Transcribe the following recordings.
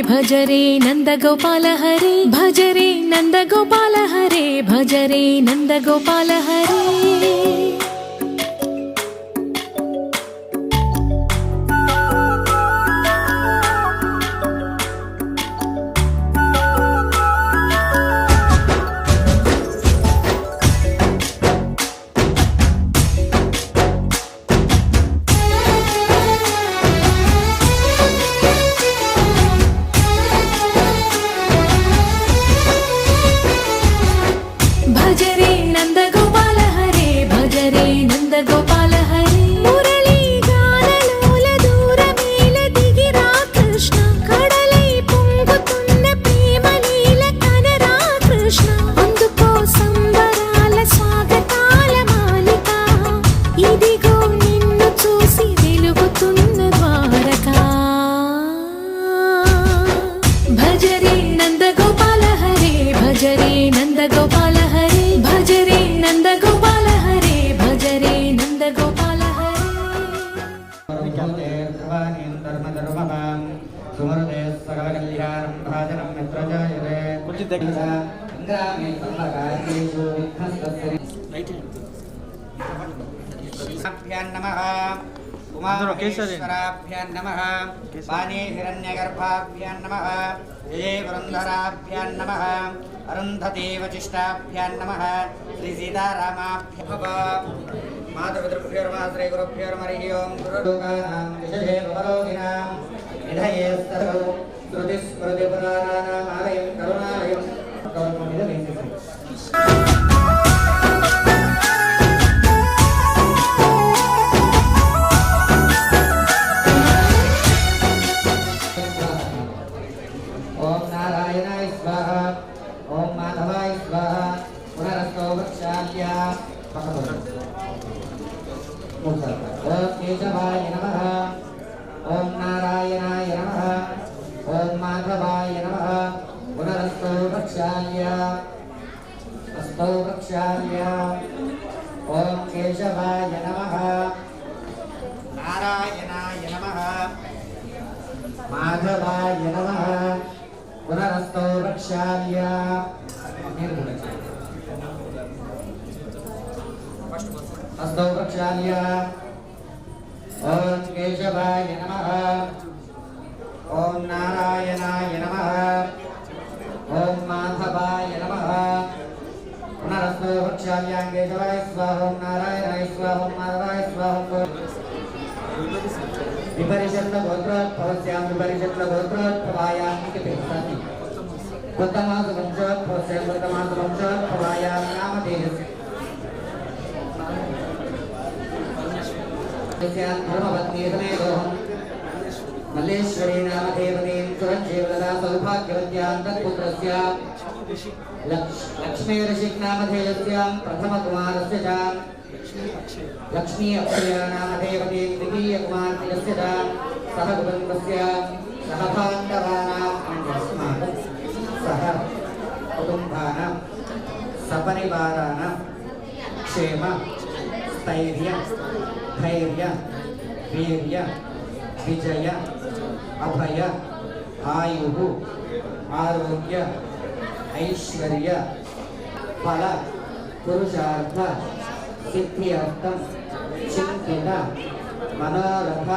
भज रे नन्दगोपाल हरे भज रे नन्दगोपाल हरे भज रे नन्दगोपाल हरे गोपाल हरे मुरली गानलोल दूरमेल दिगिरा कृष्ण कड़लै పొంగుతున్న ప్రేమలీల కనరా కృష్ణ అందుకో సంబరాల స్వాగతాల మాలిక ఇదిగో నిన్ను చూసి వెలుగుతున్న ద్వారకా భజ రే నందగోపాల హరే భజ రే నందగోపాల హరే భజ రే నందగోపాల హరే భజ రే नन्दगोपाल सुमरुदे सकलकल्याणं भाजनं मित्रजायते इन्द्रामे सर्वकार्येषु विघ्नस्तस्याभ्यां नमः उमामहेश्वराभ्यां नमः पाने हिरण्यगर्भाभ्यां नमः जये वरुन्धराभ्यां नमः अरुन्धती वचिष्ठाभ्यां नमः श्रीसीतारामाभ्यः मातृपितृभ्यो श्री गुरुभ्यो हरिः ओं गुरुलोकानां विशजे भवरोगिणां निधये सर्वं श्रुतिस्मृतिपुराणानाम् आलयं करुणालयं करुणमिदमेति ओम नारायणाय स्वाहा ओम माधवाय स्वाहा पुनरस्तो वृक्षाल्या ओम केशवाय नमः ओम नारायणाय नमः ओम माधवाय नमः पुनरस्तो वृक्षाल्या अस्तो वृक्षाल्या ओम केशवाय नमः नारायणाय नमः माधवाय नमः पुनरस्तो वृक्षाल्या अस्तो वृक्षाल्या ओम केशवाय नमः ओम नारायणाय नमः ओम माधवाय नमः पुनरस्तो वृक्षाल्या केशवाय स्वाहा ओम नारायणाय स्वाहा ओम माधवाय स्वाहा विपरिषद् गोत्रोद्भवस्यां विपरिषद् गोत्रोद्भवायां निकटेस्तानि वर्तमास वंशोद्भवस्यां वर्तमास वंशोद्भवायां नामधेयस्य धर्मपत्नी समेतोऽहं मल्लेश्वरी नामधेवतीं सुरञ्जीवलता सौभाग्यवत्यां तत्पुत्रस्य लक्ष्मी ऋषिक् नामधेयस्यां प्रथमकुमारस्य च लक्ष्मी अक्षया नामधेवतीं द्वितीयकुमारस्य च सह कुटुम्बस्य सह बान्धवानां सह कुटुम्बानां सपरिवाराणां क्षेम स्थैर्य धैर्य वीर्य विजय अभय आयुः आरोग्य ऐश्वर्य फल पुरुषार्थ सिद्ध्यर्थं चिन्तित मनोरथ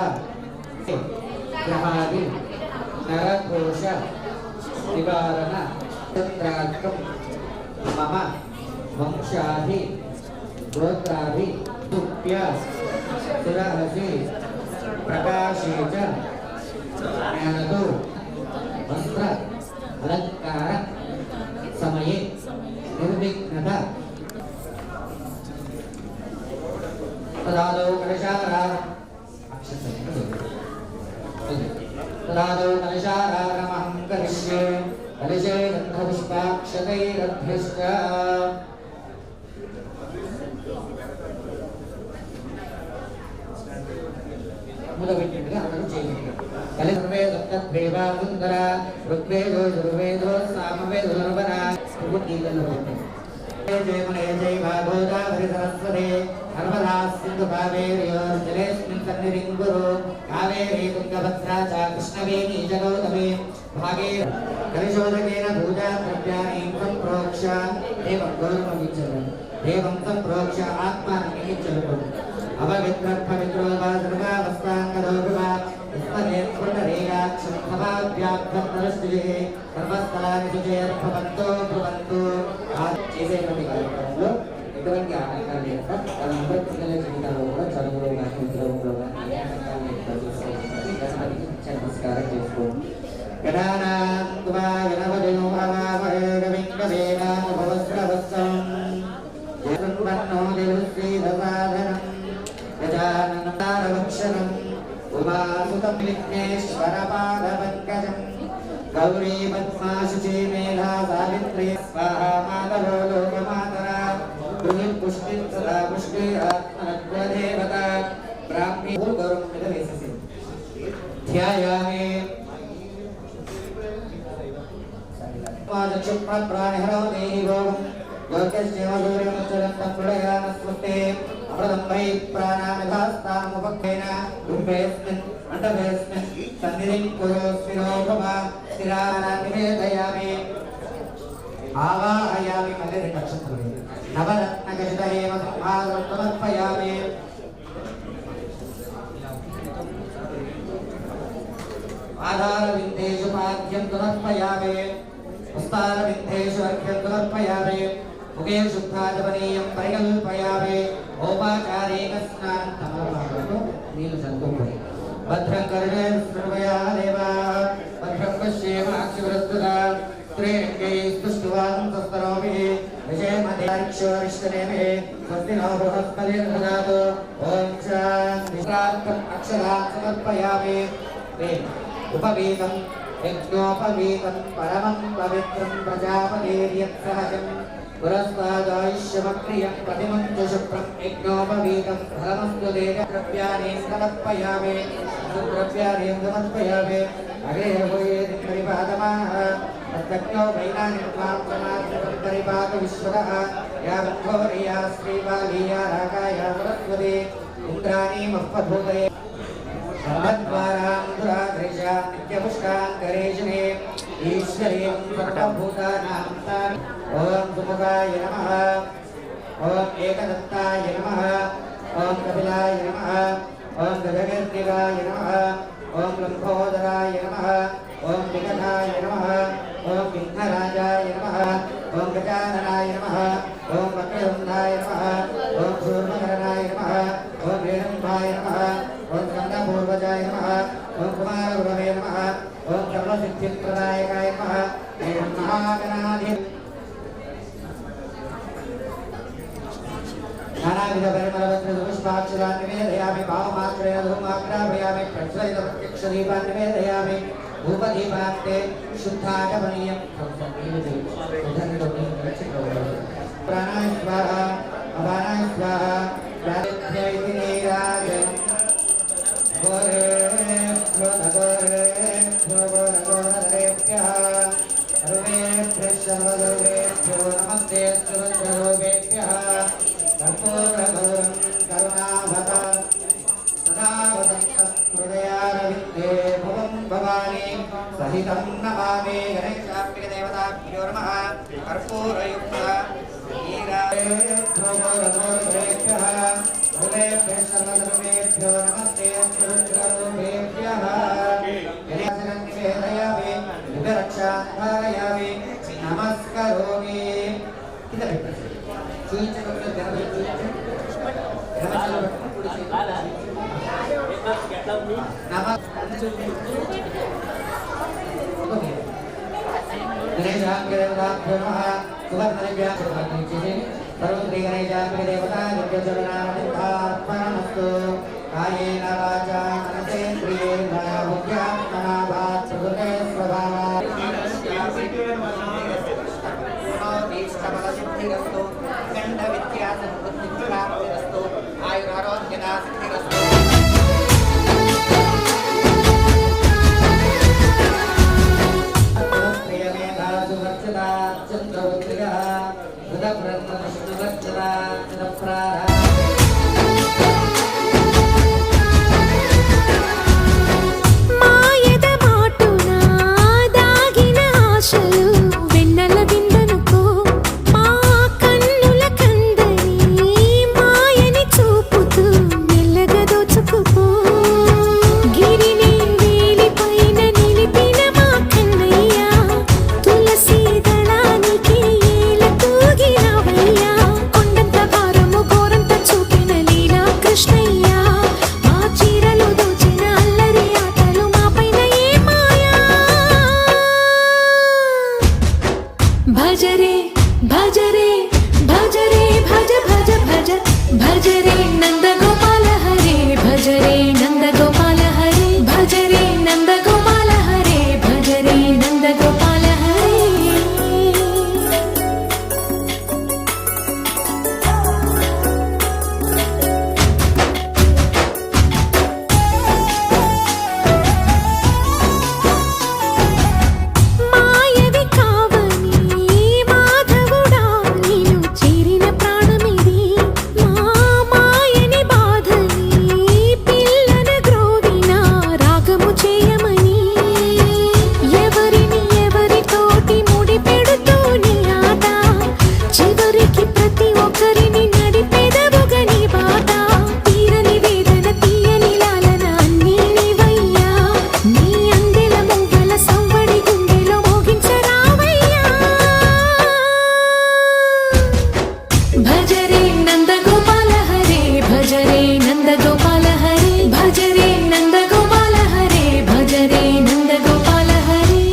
ग्रहादि नरकोश निवारण तत्रार्थं मम वंशादि गोत्रादि तुभ्य सुरहसि प्रकाशे च ज्ञानतो वस्त्र अलङ्कार समये निर्विघ्नता तदादौ कलशाराधनमहं करिष्ये कलशे गन्धपुष्पाक्षतैरभ्यश्च మొదలుపెట్టినట్టుగా అందరూ చేయండి. కలిసర్వే దత్తద్వేవా సుందర ఋగ్వేదో యజుర్వేదో సామవేదో నర్వణ గీతల్లో జయమునే జయ గోదావరి సరస్వతి నర్మదా సింధు కావేర్యోర్ జలేస్మిన్ సన్నిధిం కురు కావేరీ తుంగభద్రా చ కృష్ణవేణీ చ గౌతమి भागे कलिशोदकेन पूजा द्रव्याणि संप्रोक्ष एवं गौरवमिच्छति एवं संप्रोक्ष आत्मानमिच्छति अववित्रपवित्रोवा सर्वावस्थाङ्गदोर्वा इस्मरे स्फुटरेगाक्षं समाव्याप्तनरस्तिः सर्वस्थलानि सुचेर्भवन्तो भवन्तु చేసేటువంటి కార్యక్రమంలో ఎటువంటి ఆటంకాలు లేక వాళ్ళందరూ పిల్లల జీవితాల్లో కూడా చదువులో కానీ ఉద్యోగంలో కానీ ఏ ఆటంకాలు లేకుండా చూసుకోవాలి గణపతికి నమస్కారం చేసుకోండి गौरी पद्मा शुचि मेधा सावित्री स्वाहा माधवो लोकमातरा गृहिं पुष्टिं सदा पुष्टि आत्मनत्वदेवता ब्राह्मी गौरवं विदवेससि ध्यायामि चक्षुप्राणिहरो देहि भोगं लोकस्येव सूर्यमुच्चरन्तं प्रलयानस्मृते अमृतं वै प्राणामिधास्तामुपक्खेन रूपेऽस्मिन् मण्डपेऽस्मिन् सन्निधिं कुरु स्थिरो भव निवेदयामि आवाहयामि मल्लिरक्षत्रमे नवरत्नखचितैव समर्पयामि आधारविन्देषु पाद्यं समर्पयामि पुस्तारविन्देषु अर्घ्यं समर्पयामि मुखे शुद्धाजपनीयं परिकल्पयामि औपाचारेण स्नानं समर्पयामि नीलसन्तुभे भद्रं कर्णे विष्णुमया देवा भद्रं पश्येमाक्षिवरस्तदा त्रिरङ्गैस्तुष्टुवां तस्तरोभिः विजयमधिक्षोरिष्टनेमे स्वस्ति नो बृहस्पतिर्ददातु ॐ शान्ति अक्षरां समर्पयामि उपवीतं यज्ञोपवीतं परमं पवित्रं प्रजापतेर्यत्सहजम् पुरस्तादायुष्यमक्रियं प्रतिमं च शुभ्रं यज्ञोपवीतं फलमस्तु देवद्रव्याणि समर्पयामि द्रव्याणि समर्पयामि अग्रे भूयेत् परिपादमाः तज्ञो वैनानि त्वां समाधितं परिपात विश्वतः या बन्धोरिया श्रीबालीया रागाया सरस्वती इन्द्राणी मह्वभूतये सर्वद्वारां दुराधृषा नित्यपुष्टां करेशने ईश्वरीं सर्वभूतानां तानि ॐ सुमुखाय नमः ॐ एकदत्ताय नमः ॐ कपिलाय नमः ॐ गजगर्दिगाय नमः ॐ लम्बोदराय नमः ॐ विकटाय नमः ॐ विघ्नराजाय नमः ॐ गजाननाय नमः ॐ वक्रतुण्डाय नमः ॐ शूर्पकर्णाय नमः ॐ रेणुकाय नमः ॐ स्कन्दपूर्वजाय नमः ॐ कुमारगुरवे नमः ॐ सर्वसिद्धिप्रदायकाय नमः ॐ महागणाधि नानाविधपरिमलवस्त्रपुष्पाक्षरान् निवेदयामि भावमात्रेण धूमाग्रापयामि प्रज्वलितप्रत्यक्षदीपान् निवेदयामि धूपदीपान्ते शुद्धाचमनीयं प्राणाय स्वाहा अपानाय स्वाहा प्राणेभ्य इति नीराजनम् घोरेभ्यो घोरेभ्यः सर्वेभ्यः सर्वदेवेभ्यो नमस्ते सर्वदेवेभ्यः कर्पूरगौरं करुणावतां सदा वदन्तं हृदयारविन्दे भुवं भवानी सहितं नमामि गणेशाग्निदेवताभ्यो नमः कर्पूरयुक्तः नीराजनेभ्यो घोरेभ्यः सर्वेभ्यः सर्वदेवेभ्यो नमस्ते सर्वदेवेभ्यः गणेशं निवेदयामि विरक्षां धारयामि नमस्करोमि सर्वश्रीगणेशाभ्यमस्तु कायेन वाचा मनसेन्द्रियेण बुद्ध्यात्मना वा प्रकृते स्वभावात् खण्डविद्यासंबुद्धिप्राप्तिरस्तु आयुरारोग्यदा सिद्धिरस्तु प्रियमेधा सुवर्चता चन्द्रवृत्तिः बुधब्रह्मविष्णुवर्चता चिदप्राः మాయద మాటునా నందగోపాల హరే భజ రే నందగోపాల హరే భజ రే నందగోపాల హరే భజ రే నందగోపాల హరే మాయవి కావని మాధవుడా నీను చేరిన ప్రాణమిది మా మాయని బాధని పిల్లన గ్రోవిన రాగము చేయమని ఎవరిని ఎవరితోటి ముడి పెడుతూని ఆట చివరికి ప్రతి ఒక్కరిని నడిపెదవుగని బాట తీరని వేదన తీయని లాలన అన్నీ నీవయ్యా నీ అందెల మువ్వల సవ్వడి గుండెలో మోగించరావయ్యా భజ రే నందగోపాల హరే భజ రే నందగోపాల హరే భజ రే నందగోపాల హరే భజ రే నందగోపాల హరే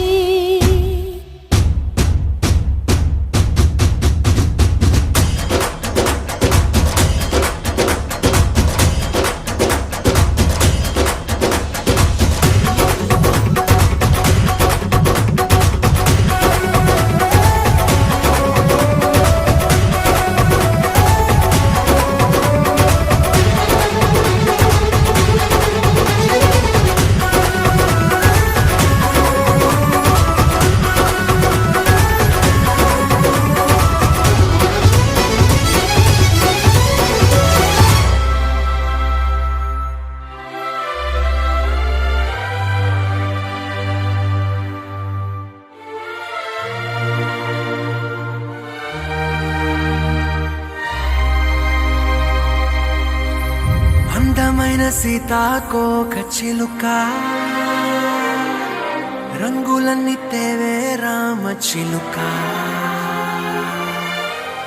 అందమైన సీతాకోక చిలుక రంగులన్నీ తేవే రామ చిలుక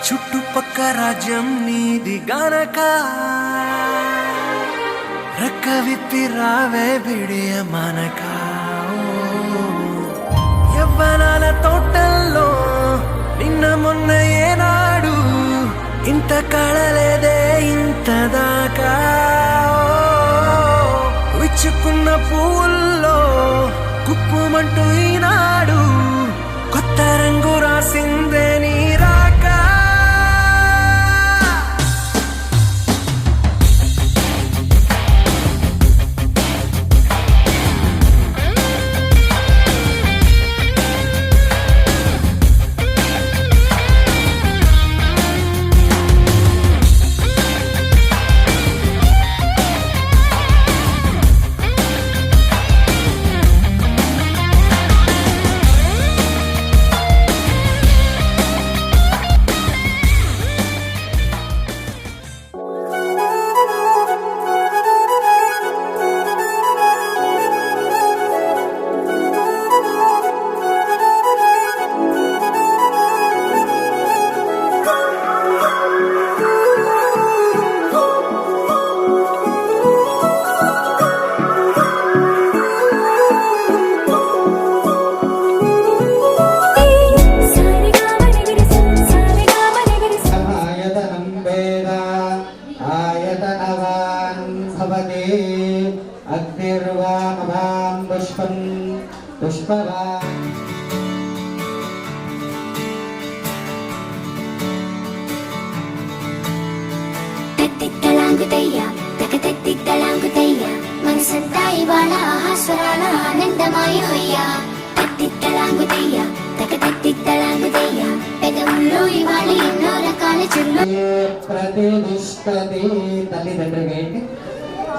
చుట్టుపక్క రాజ్యం నీది గనక రెక్క విప్పి రావే బిడియ మనక యవ్వనాల తోటల్లో నిన్న మొన్న ఏనాడు ఇంత కళలేదే ఇంత దాకా విచ్చుకున్న పువ్వుల్లో కుప్పుమంటూ ఈనాడు కొత్త రంగు రాసిందే నీ రాక అగ్నిర్వామభాం పుష్పం పుష్పవాన్ తలాంగుతయ్య తలాంగుతయ్య మనసంతా ఇవాళ ఆహాస్వరాల ఆనందమాయ హొయ్యా తలాంగుతయ్య తలాంగుతయ్య పెదవుల్లో ఇవాళ ఎన్నో రకాల చుళ్ళు ప్రతిష్ఠతి తల్లిదండ్రులకి ఏంటి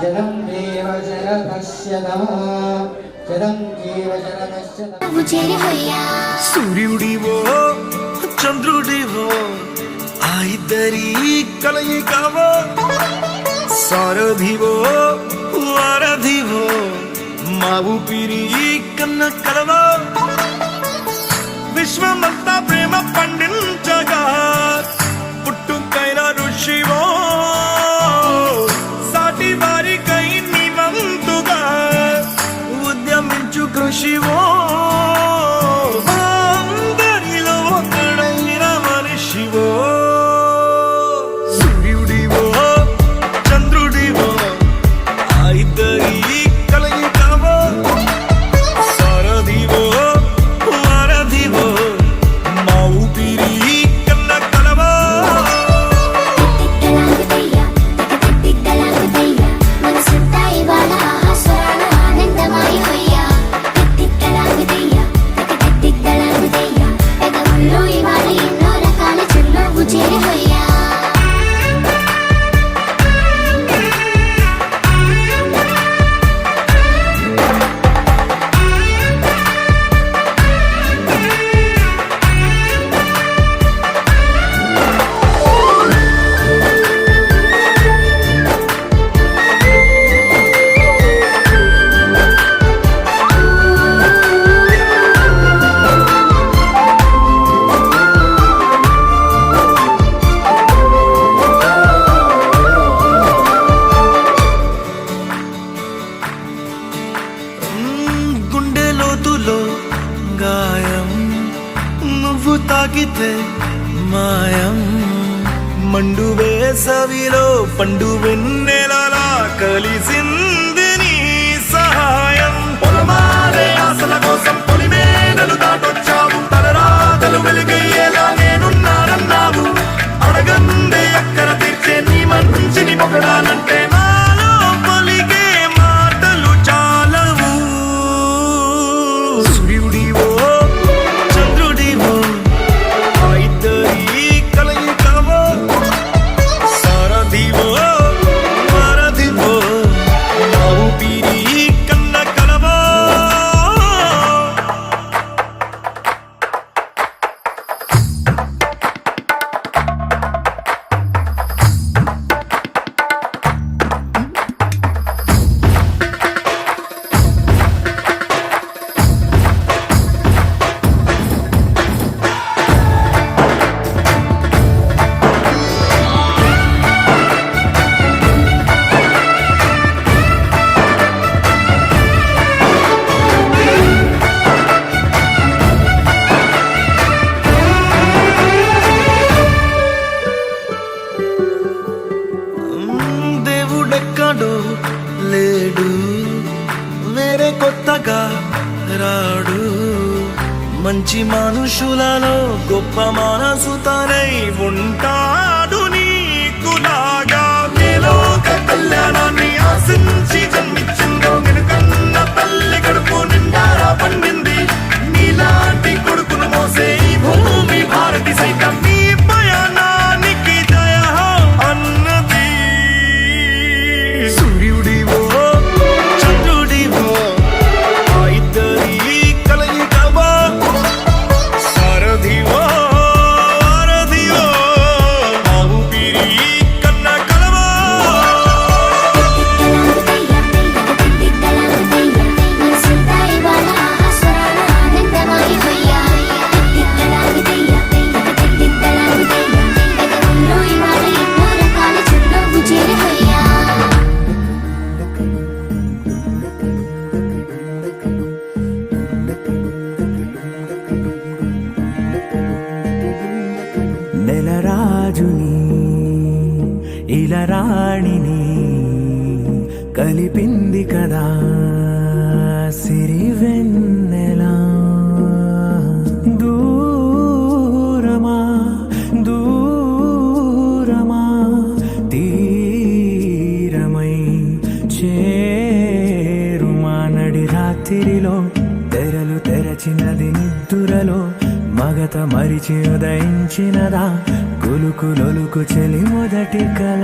జలం జీవ శరపశ్యతః జలం జీవ శరపశ్యతః నువ్వు చేరి హొయ్యా సూర్యుడివో చంద్రుడివో ఆ ఇద్దరి కలయికవో సారథివో వారధివో మా ఊపిరి కన్న కలవో విశ్వమంతా ప్రేమ పండించగా పుట్టుకైన ఋషివో సాటి వారికై నివంతుగా ఉద్యమించు కృషివో అందరిలో ఒకడైన మనిషివో సూర్యుడివో గాయం నువ్వు తాకితే మాయం మండు వేసవిలో పండు వెన్నెలలా కలిసింది నీ సహాయం పొలమారే ఆశల కోసం పొలిమేనలు దాటొచ్చావు తలరాతలు వెలుగయ్యేలా నేనున్నానన్నావు అడగందే అక్కర తీర్చే నీ మంచిని పొగడాలంటే నాలో పలికే మాటలు చాలవు సూర్యుడివో చంద్రుడివో ఆ ఇద్దరి కలయికవో సారథివో వారధివో నా ఊపిరి కన్న కలవో దేవుడెక్కడో లేడు వేరే కొత్తగా రాడు మంచి మనుషులలో గొప్ప మనసు తనై ఉంటాడు నీకులాగా మేలోక కళ్యాణాన్ని ఆశించి జన్మించిందో వెనుకన్న తల్లి కడుపు నిండారా పండింది నీలాంటి కొడుకును మోసే ఈ భూమి భారతి సైతం నీ పయనానికి జయ అన్నది సూర్యుడివో చంద్రుడివో ఆ ఇద్దరి కలయికవో సారథివో వారధివో నా ఊపిరి కన్న కలవో మనసంతా ఇవాళ ఆస్వరాల ఆనందమయ హొయ్యా తిత్తలాగుతయ్యా తిత్తలాగుతయ్యా గగనంలో ఇవాళ ఎన్నో రకాల చిరునవ్వు చేరి హొయ్యా నెలరాజుని ఇలరాణిని కలిపింది కదా సిరివెన్నెలా దూరమా దూరమా తీరమై చేరుమా నడి రాత్రిలో తెరలు తెరచినది నిద్దురలో మగత మరిచి ఉదయించినదా కులుకులొలుకు చెలి మొదటి కళ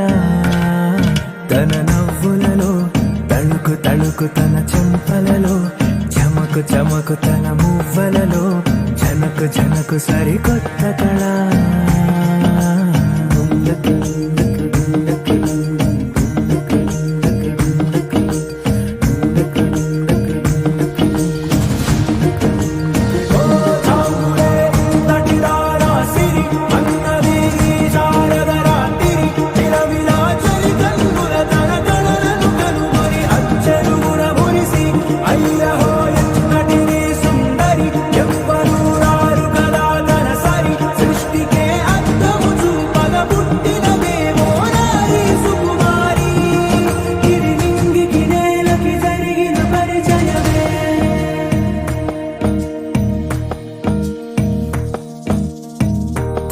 తన నవ్వులలో తళుకు తళుకు తన చెంపలలో చమకు చమకు తన మువ్వలలో జనకు జనకు సరికొత్త కళ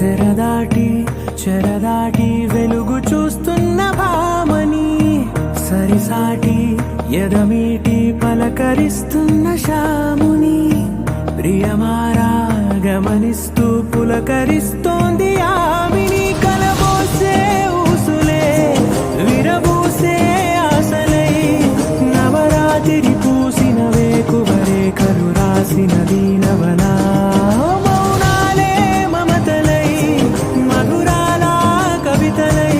తెరదాటి చెరదాటి వెలుగు చూస్తున్న భామని సరిసాటి ఎదమీటి పలకరిస్తున్న శాముని ప్రియమారా గమనిస్తూ పులకరిస్తోంది ఆవిని కలబోసే ఊసులే విరబూసే ఆశలై నవరాత్రి పూసిన వేకువరే కరు రాసిన దీనవనా మౌనాలే మమతలై మధురాల కవితలై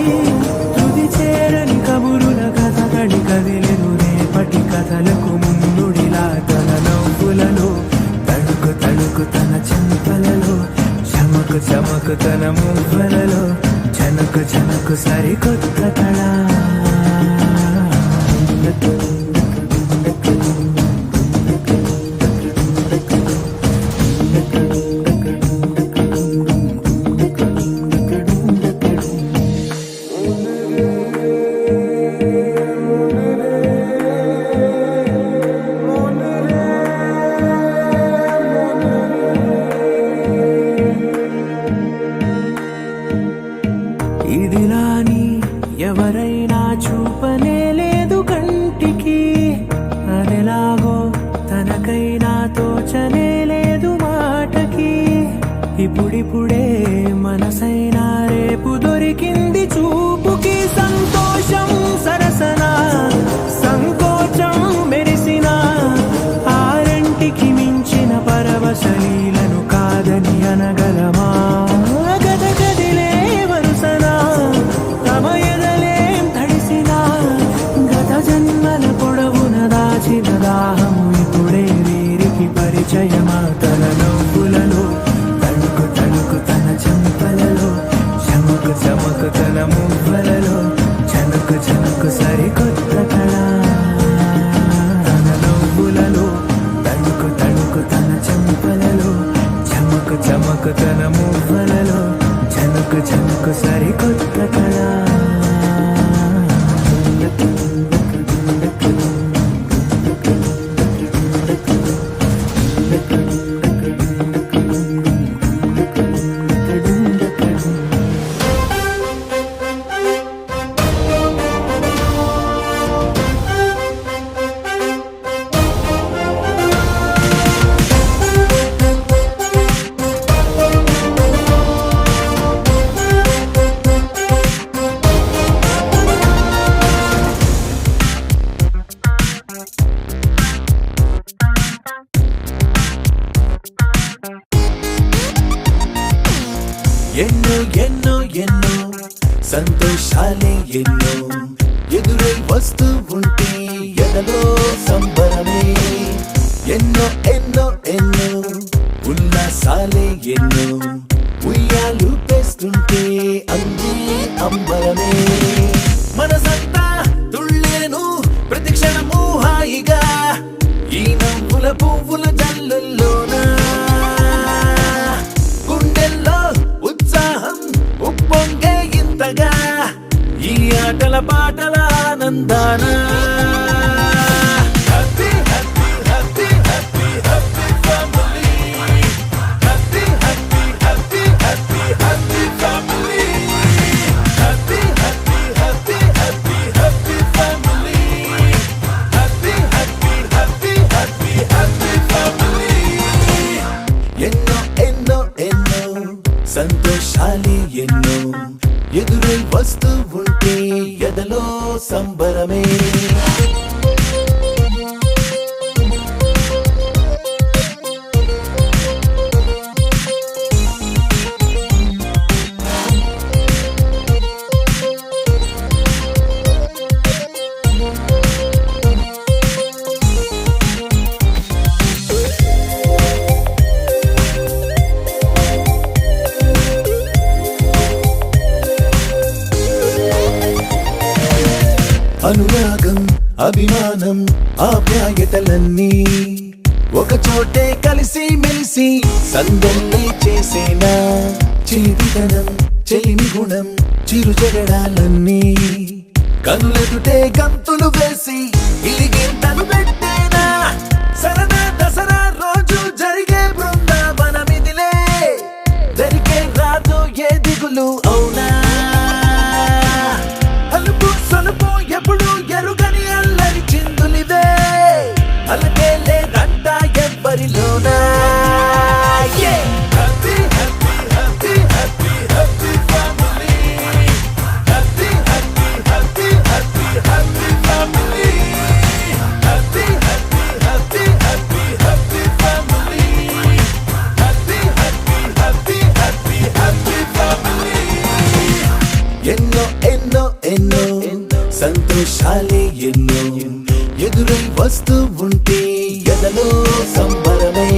తుది చేరని కబురుల కథకళి కదిలెను రేపటి కథలకు ముందుడిలా తన నవ్వులలో తడుకు తడుకు తన చెంపలలో చమకు చమకు తన మువ్వలలో జనకు జనకు సరికొత్త కళ దొరికింది చూపుకి సంతోషం సరసన సంకోచం మెరిసిన ఆరంటికి మించిన పరవశలీలను కాదని అనగలమా గద గదిలే వరుసన తమ ఎదలేం తడిసిన గత జన్మల పొడవున దాచిన దాహము ఇప్పుడే వీరికి పరిచయమా తన నవ్వులలో తణుకు తణుకు తన చెంపలలో చమకు చమకు తన మువ్వలలో చనుకు చనుకు సరికొత్త కళ తన నవ్వులలో తణుకు తణుకు తన చెంపలలో చమకు చమకు తన మువ్వలలో చనుకు చనుకు సరికొత్త కళ ఎన్నో ఎన్నో ఎన్నో సంతోషాలే ఎన్నో ఎదురై వస్తూ ఉంటే ఎదలో సంబరమే ఎన్నో ఎన్నో ఎన్నో ఉల్లాసాలే ఎన్నో ఉయ్యాలు పేస్తుంటే అందే అంబరమే మనసంతా తుళ్ళేను ప్రతి క్షణము హాయిగా ఈ నవ్వుల పువ్వుల జల్లుల్లోనా గుండెల్లో ఉత్సాహం ఉప్పొంగే ఇంతగా ఈ ఆటల పాటల ఆనందాన happy happy happy happy happy family happy happy happy happy happy family happy happy happy happy happy family happy happy happy happy happy family ఎన్నో ఎన్నో ఎన్నో సంతోషాలే ఎన్నో ఎదురై వస్తూ ఉంటే ఎదలో సంబరమే అనురాగం అభిమానం ఆప్యాయతలన్నీ ఒక చోటే కలిసి మెలిసి సందల్లే చేసేనా చేతితనం చెలిమి గుణం చిరు జగడాలన్నీ కనులెదుటే గంతులు వేసి ఇలిగింతలు పెట్టేనా సరదా దసరా రోజు జరిగే బృందావనమిదిలే జరిగే రాదు ఏ దిగులు అవునా అలుపు సొలుపు ఎప్పుడు ఎరుగని అల్లరి చిందులివే అలకే లేదంట ఎవ్వరిలోనా happy happy happy happy happy family happy happy happy happy happy family happy happy happy happy happy family happy happy happy happy happy family ఎన్నో ఎన్నో ఎన్నో సంతోషాలే ఎన్నో ఎదురై వస్తూ ఉంటే ఎదలో సంబరమే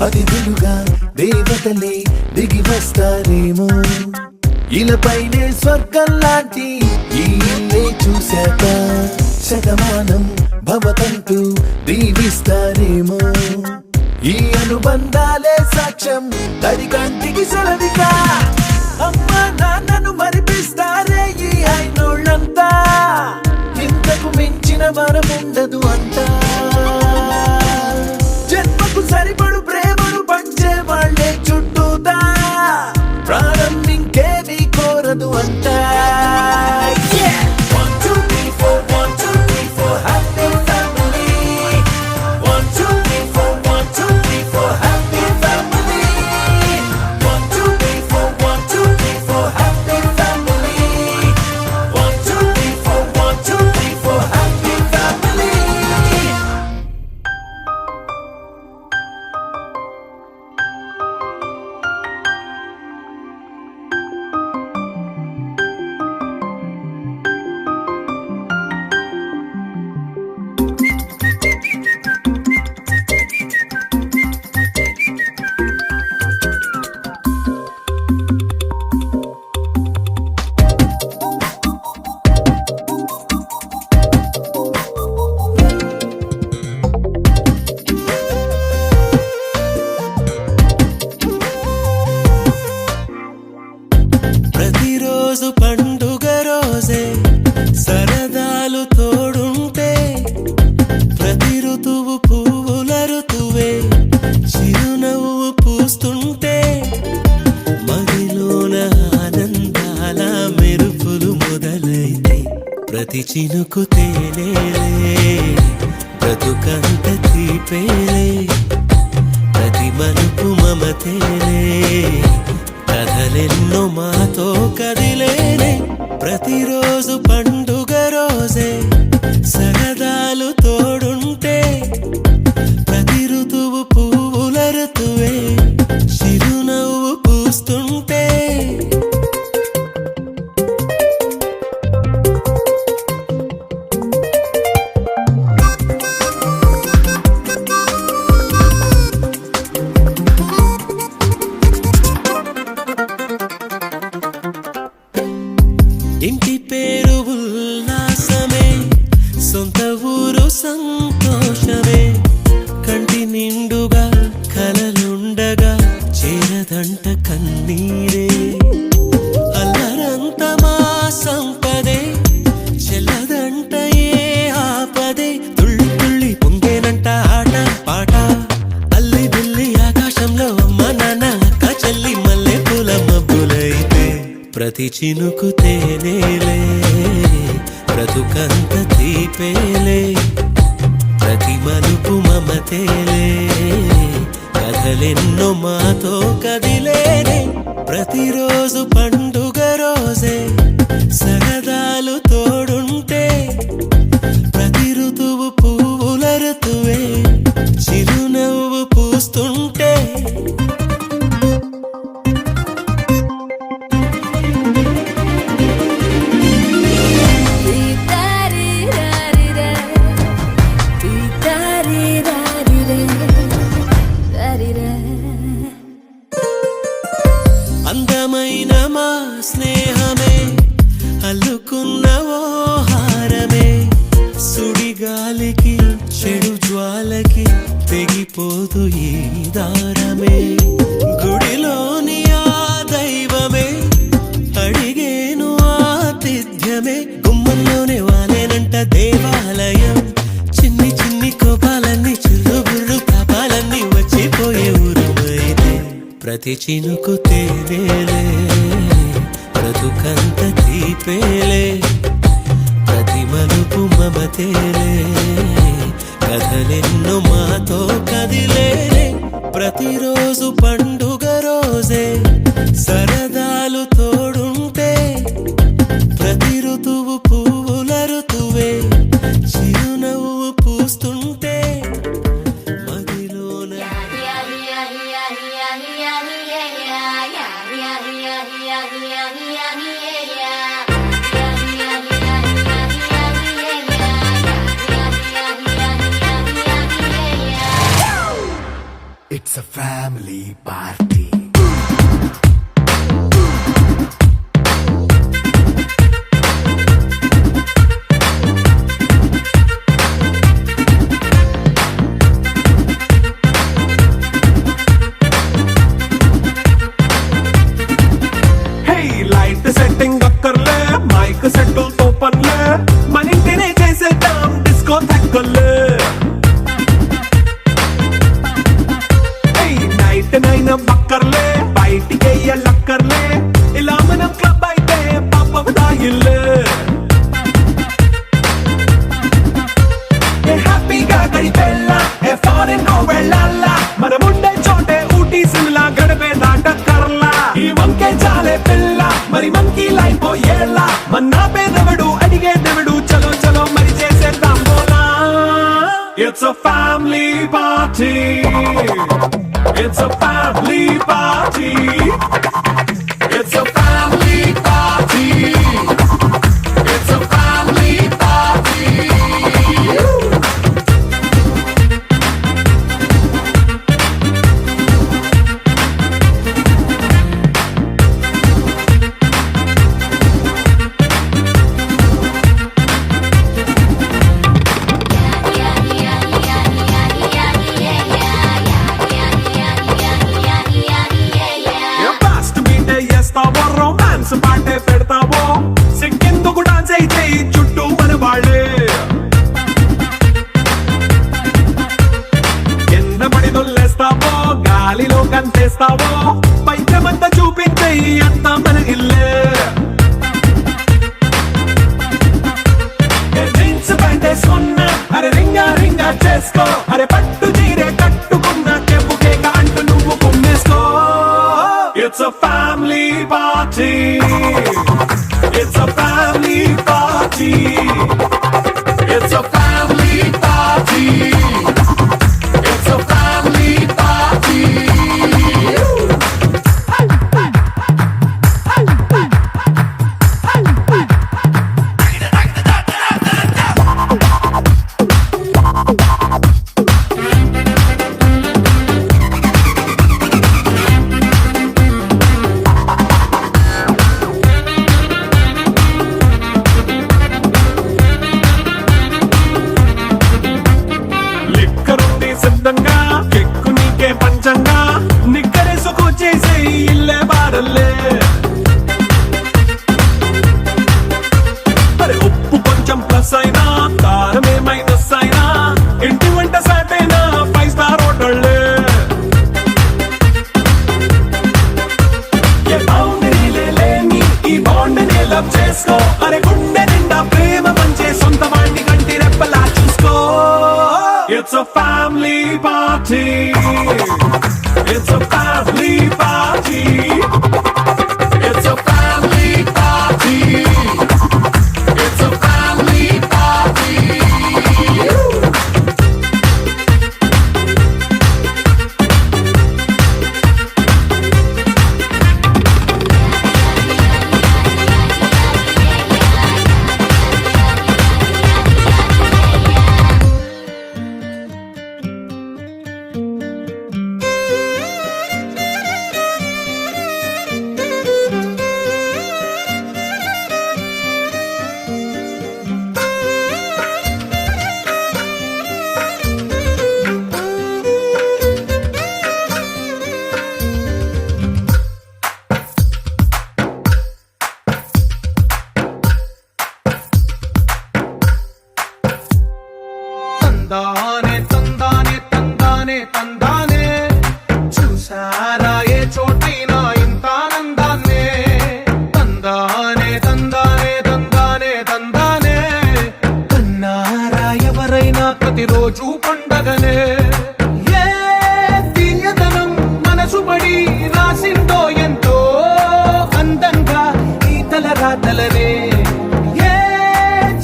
అతిథులుగా దేవతలే దిగి వస్తారేమో ఇలపైనే స్వర్గం లాంటి ఈ ఇల్లే చూశాక శతమానం భవతంటూ దీవిస్తారేమో ఈ అనుబంధాలే సాక్ష్యం తడి కంటికి సెలవిగా అమ్మ నాన్నను మరిపిస్తారే ఈ అయినోళ్ళంతా ఇంతకు మించిన వరముండదు అంతా జన్మకు సరిపడు ప్రేమను పంచే వాళ్ళే చినుకు తేనేలే బ్రతుకంత తీపేలే ప్రతి మలుపు మమతేలే కథలెన్నో మాతో కదిలేనే ప్రతిరోజు పండుగ రోజే సరదాలు తోడుంటే ప్రతి ఋతువు పువ్వుల ఋతువే చిరునవ్వు పూస్తుంటే ఇంటి పేరు ఉల్లాసమే సొంత ఊరు సంతోషమే కంటి నిండుగా కలలుండగా చేరదంట కన్నీరే అల్లరంత మా సంపదే చెల్లదంట ఏ ఆపదే తుళ్ళి తుళ్ళి పొంగేనంట ఆట పాట అల్లి బిల్లి ఆకాశంలో అమ్మ నాన్న అక్క చెల్లి మల్లె పూల మబ్బులైతే ప్రతి చినుకు తేనేలే బ్రతుకంత తీపేలే ప్రతి మలుపు మమతేలే కథలెన్నో మాతో కదిలేనే ప్రతిరోజు పండుగ రోజే సరదాలు తోడుంటే ప్రతి ఋతువు పువ్వుల ఋతువే చిరునవ్వు పూస్తుంటే అందమైన మా స్నేహమే అల్లుకున్న ఓ హారమే సుడిగాలికి చెడు జ్వాలకి తెగిపోదు ఈ దారమే గుడిలోని ఆ దైవమే అడిగేను ఆతిథ్యమే గుమ్మంలోనే వాలేనంట దేవాలయం చిన్ని చిన్ని కోపాలన్నీ చిల్లు బుర్రు పాపాలన్నీ వచ్చిపోయే ఊరుమైతే ప్రతి చినుకు తేనేలే బ్రతుకంత తీపేలే ప్రతి మలుపు మమతేలే కథలెన్నో మాతో కదిలేనే ప్రతిరోజు పండుగ రోజే సరదాలు తోడుంటే ప్రతి ఋతువు పువ్వుల ఋతువే చిరునవ్వు పూస్తుంటే మదిలోన It's a family party. Hey, light setting అక్కర్లే మైక్ సెట్టుల్ తో పనిలే మన ఇంటినే చేసేద్దాం డిస్కో థెక్కలే నైట్ నైన్ బక్కర్లే బయటికి లక్కర్లే ఇలా మనం క్లబ్ అయితే పాపం దాయిల్లే హ్యాపీగా గడిపెళ్ళా ఏ ఫారెన్ నో వెళ్ళాలా మనముండే చోటే ఊటీ సిమ్లా గడిపే దాటక్కర్లా ఈ వంకే చాలే పిల్ల మరి మంకీ లైఫ్ ఏళ్ళ మన్నా పేదవడు అడిగేదెవడు చలో చలో మరి చేసేద్దాం బోలా It's a family party. It's a family party. It's a family party. It's a family party. తయారు చేసుకో అరే పట్టు చీరే కట్టుకున్న చెప్పుకేక అంటూ నువ్వు కుమ్మేసుకో It's a family party It's a family party It's a family party It's a family party లిక్కరుంది సిద్ధంగా కెక్కు నీకే పంచంగా నిక్కరేసుకొచ్చేసే ఇల్లే బారల్లే మరి ఉప్పు కొంచెం ప్లస్ అయినా కారమే మైనస్ అయినా ఇంటి వంట సాటైనా 5 స్టార్ హోటళ్ళే ఏ బౌండరీలే లేని ఈ బాండ్ని లవ్ చేసుకో అరే గుండె నిండా ప్రేమ పంచే సొంత వాణ్ణి కంటి రెప్పలా చూసుకో It's a family party It's a family party It's a family party It's a family party తందానే తందానే తందానే తందానే చూసారా ఏ చోటైనా ఇంత ఆనందాన్నే తందానే తందానే తందానే తందానే కన్నారా ఎవరైనా ప్రతిరోజు పండగనే ఏ తీయదనం మనసు పడి రాసిందో ఎంతో అందంగా ఈ తలరాతలనే ఏ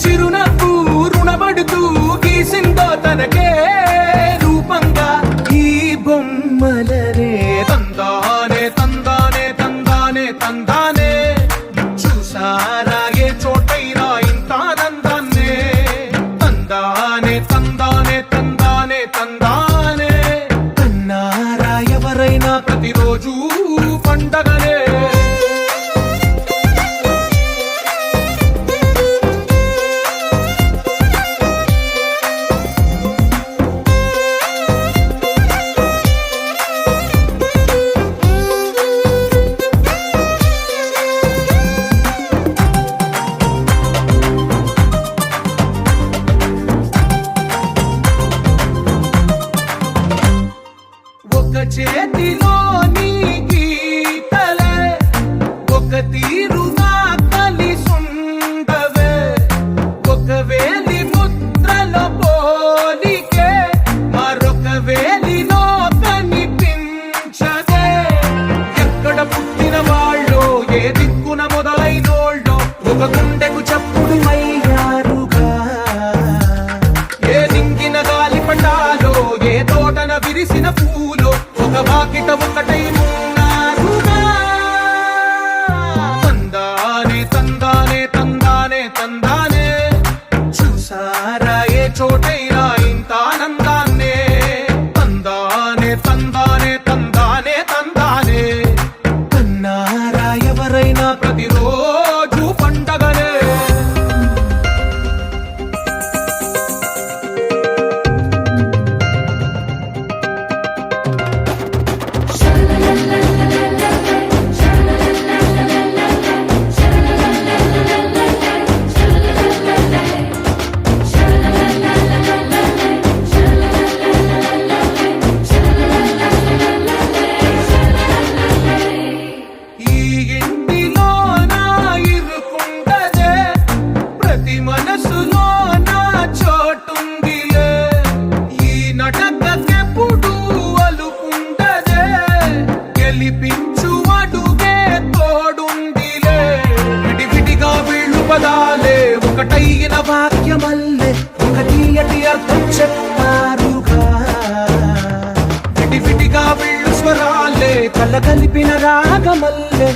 చిరునవ్వు రుణపడుతూ గీసిందో తనకే రూపంగా ఈ బొమ్మలనే తందానే తందానే తందానే తందానే చూసారా ఏ చోటైనా ఇంత ఆనందాన్నే తందానే తందానే తందానే తందానే కన్నారా ఎవరైనా ప్రతిరోజు పండగనే ఒక చేతిలో నీ గీతలే ఒక తీరుగా కలిసుండవే ఒక వేలి ముద్రలో పోలికే మరొక వేలిలో కనిపించదే ఎక్కడ పుట్టిన వాళ్ళో ఏ దిక్కున మొదలైనోళ్ళో ఒక గుండెకు చప్పుడు అయ్యారుగా ఏ దింగిన గాలి పటాలో ఏ తోటన విరిసిన పూలో ఒక వాకిట ఒకటై ఉన్నారుగా తందానే తందానే తందానే తందానే చూసారా ఏ చోటైనా ఇంత ఆనందాన్నే తందానే తందానే తందానే తందానే కన్నారా ఎవరైనా ప్రతిరోజు పండగనే మనసులో నా చోటుందిలే పదాలే ఒకటైన వాక్యమల్లే ఒక తీయటి అర్థం చెప్పారుగా విడివిడిగా వీళ్ళు స్వరాలే కలగలిపిన రాగమల్లే